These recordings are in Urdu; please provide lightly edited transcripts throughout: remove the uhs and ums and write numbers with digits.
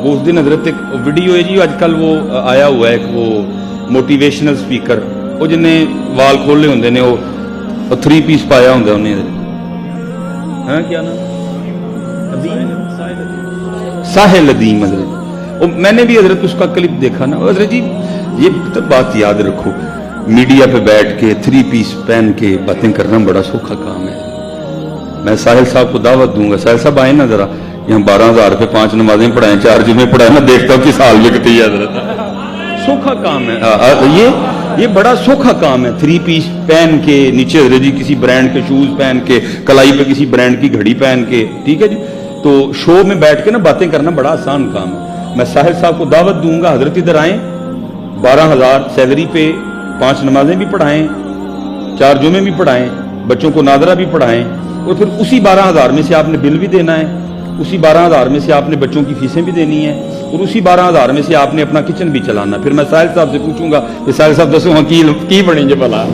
وہ اس دن حضرت ایک ویڈیو ہے جی، آج کل وہ آیا ہوا ہے ایک وہ موٹیویشنل سپیکر، وہ جنہیں وال کھولے ہوندے نے، وہ 3 پیس پایا ہوندا انہیں، ہاں کیا نام ساحل ادیم حضرت، میں نے بھی حضرت اس کا کلپ دیکھا نا حضرت جی، یہ بات یاد رکھو، میڈیا پہ بیٹھ کے 3 پیس پہن کے باتیں کرنا بڑا سوکھا کام ہے۔ میں ساحل صاحب کو دعوت دوں گا، ساحل صاحب آئیں نا ذرا، یہاں 12,000 پہ 5 نمازیں پڑھائیں، 4 جمعے پڑھائیں، میں دیکھتا ہوں کس حال میں کتی ہے حضرت۔ سوکھا کام ہے یہ بڑا سوکھا کام ہے، 3 پیس پہن کے نیچے حضرت جی کسی برانڈ کے شوز پہن کے، کلائی پہ کسی برانڈ کی گھڑی پہن کے، ٹھیک ہے جی، تو شو میں بیٹھ کے نا باتیں کرنا بڑا آسان کام ہے۔ میں ساحل صاحب کو دعوت دوں گا، حضرت ادھر آئیں، 12,000 سیلری پہ 5 نمازیں بھی پڑھائیں، 4 جمعے بھی پڑھائیں، بچوں کو ناظرہ بھی پڑھائیں، اور پھر اسی 12,000 میں سے آپ نے بل بھی دینا ہے، اسی 12,000 میں سے آپ نے بچوں کی فیسیں بھی دینی ہیں، اور اسی 12,000 میں سے آپ نے اپنا کچن بھی چلانا۔ پھر میں ساحل صاحب سے پوچھوں گا کہ ساحل صاحب دسو ہاں کی بنیں گے بھلا،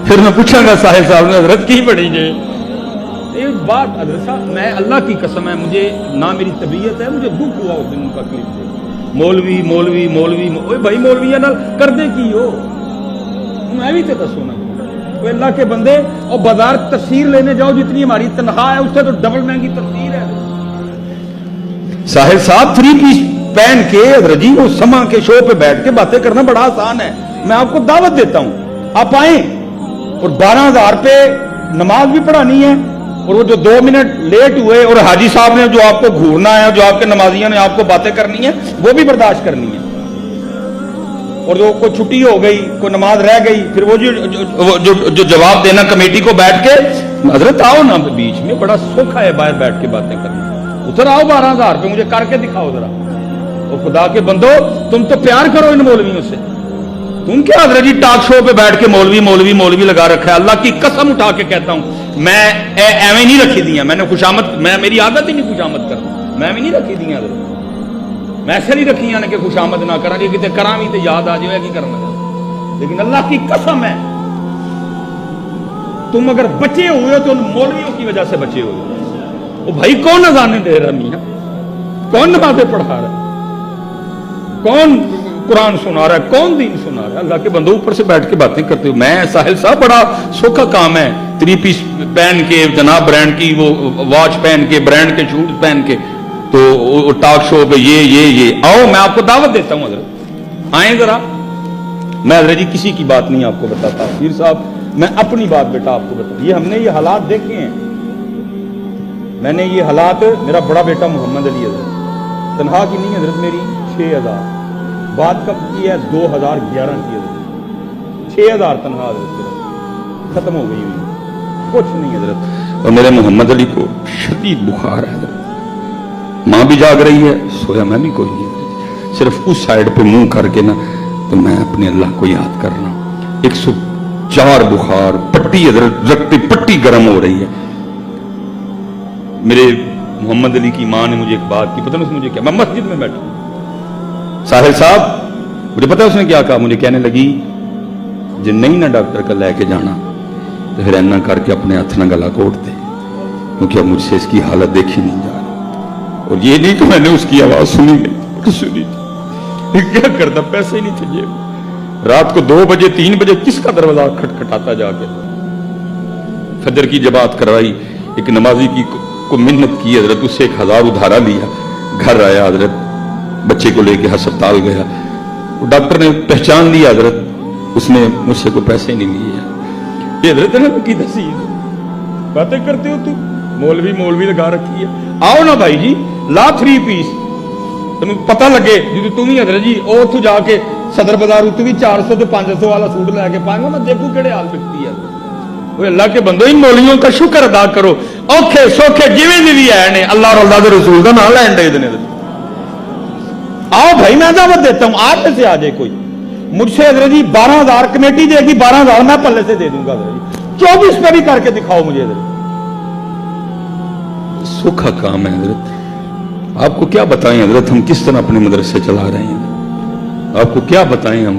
پھر میں پوچھوں گا ساحل صاحب نے حضرت کی بنیں گے۔ ایک بات حضرت صاحب، میں اللہ کی قسم ہے، مجھے نہ میری طبیعت ہے، مجھے دکھ ہوا اس دن ان کا کلپ دیکھ، مولوی مولوی مولوی، اوے بھائی مولوی نال کردے کی ہو، میں بھی تے دسو نا، اللہ کے بندے، اور بازار تفسیر لینے جاؤ جتنی ہماری تنخواہ ہے اس سے تو ڈبل مہنگی تفسیر ہے۔ ساحل صاحب 3 پیس پہن کے حضرت جی وہ سما کے شو پہ بیٹھ کے باتیں کرنا بڑا آسان ہے، میں آپ کو دعوت دیتا ہوں، آپ آئیں، اور 12,000 پہ نماز بھی پڑھانی ہے، اور وہ جو 2 منٹ لیٹ ہوئے اور حاجی صاحب نے جو آپ کو گھورنا ہے، جو آپ کے نمازیوں نے آپ کو باتیں کرنی ہے، وہ بھی برداشت کرنی ہے، اور جو کوئی چھٹی ہو گئی، کوئی نماز رہ گئی، پھر وہ جو جواب دینا کمیٹی کو بیٹھ کے، حضرت آؤ نا بیچ میں، بڑا سوکھا ہے باہر بیٹھ کے باتیں کرنا، ادھر آؤ 12,000 پہ مجھے کر کے دکھاؤ ذرا، اور خدا کے بندو تم تو پیار کرو ان مولویوں سے، تم کیا حضرت جی ٹاک شو پہ بیٹھ کے مولوی مولوی مولوی لگا رکھا ہے۔ اللہ کی قسم اٹھا کے کہتا ہوں، میں ایویں نہیں رکھی دیا، میں نے خوشامد، میری عادت ہی نہیں خوشامد کرنا، میں ایویں نہیں رکھی دیا حضرت، میں ایسے نہیں رکھی کہ خوشامد نہ کرا، کہ کتے کراں بھی تے یاد آ جائے کی کرنا، لیکن اللہ کی قسم ہے تم اگر بچے ہوئے تو ان مولویوں کی وجہ سے بچے ہوئے۔ وہ بھائی کون اذانیں دے رہا میاں، کون نمازیں پڑھا رہا ہے، کون قرآن سنا رہا ہے، کون دین سنا رہا ہے، اللہ کے بندوں اوپر سے بیٹھ کے باتیں کرتے ہو۔ میں ساحل صاحب بڑا سوکھا کام ہے، 3 پیس پہن کے، جناب برانڈ کی وہ واچ پہن کے، برانڈ کے شوز پہن کے، تو ٹاک شو پہ یہ آؤ، میں آپ کو دعوت دیتا ہوں حضرت، آئیں ذرا، میں حضرت جی کسی کی بات نہیں آپ کو بتاتا، پیر صاحب میں اپنی بات بیٹا آپ کو بتا، یہ ہم نے یہ حالات دیکھے ہیں، میں نے یہ حالات، میرا بڑا بیٹا محمد علی حضرت، تنہا کی نہیں حضرت میری 6,000، بات کب کی ہے 2011 کی حضرت، 6,000 تنہا حضرت، ختم ہو گئی ہوئی، کچھ نہیں حضرت، اور میرے محمد علی کو شدید بخار ہے حضرت، ماں بھی جاگ رہی ہے، سویا میں بھی کوئی نہیں، صرف اس سائیڈ پہ منہ کر کے نا، تو میں اپنے اللہ کو یاد کرنا، 104 بخار، پٹی حضرت رکھتے پٹی گرم ہو رہی ہے۔ میرے محمد علی کی ماں نے مجھے ایک بات کی، پتہ نہیں اس نے مجھے کیا، میں مسجد میں بیٹھا ساحل صاحب، مجھے پتا اس نے کیا کہا، مجھے کہنے لگی جن نہیں نا ڈاکٹر کا لے کے جانا تو پھر اینا کر کے اپنے ہاتھ نہ گلا کوٹ دے، کیونکہ اب مجھ سے اس کی حالت دیکھی نہیں جا رہی، اور یہ نہیں کہ میں نے اس کی آواز سنی نہیں، کیا کرتا، پیسے ہی نہیں تھے جیب، رات کو 2 بجے 3 بجے کس کا دروازہ کھٹکھٹاتا جا کے، فجر کی جماعت کروائی، ایک نمازی کی کو منت کی حضرت، اس سے 1,000 ادھارا لیا، گھر آیا حضرت، بچے کو لے کے ہسپتال گیا، ڈاکٹر نے پہچان لیا حضرت، اس نے مجھ سے کوئی پیسے نہیں لیے، یہ حضرت نے کی دسی باتیں کرتے ہو تم، مولوی مولوی لگا رکھی ہے، آؤ نا بھائی جی لا 3 پیس، تمہیں پتہ لگے جی تم ہی حضرت جی او تو جا کے صدر بازار اتو بھی 400 تو 500 والا سوٹ لے کے پائیں گا، میں دیکھوں کہڑے حال بکتی ہے۔ وہ اللہ کے بندو ان مولیوں کا شکر ادا کرو، اوکھے سوکھے جویں بھی ہے نے، اللہ اور اللہ کے رسول کا نام لین دے دنے، آؤ بھائی میں دعوت دیتا ہوں، آپ سے آ جائے کوئی، مجھ سے حضرت جی 12,000 کمیٹی دے گی، 12,000 میں پلے سے دے دوں گا حضرت جی، 24 پہ بھی کر کے دکھاؤ مجھے حضرت، سوکھا کام ہے حضرت، آپ کو کیا بتائیں حضرت ہم کس طرح اپنے مدرسے چلا رہے ہیں، آپ کو کیا بتائیں ہم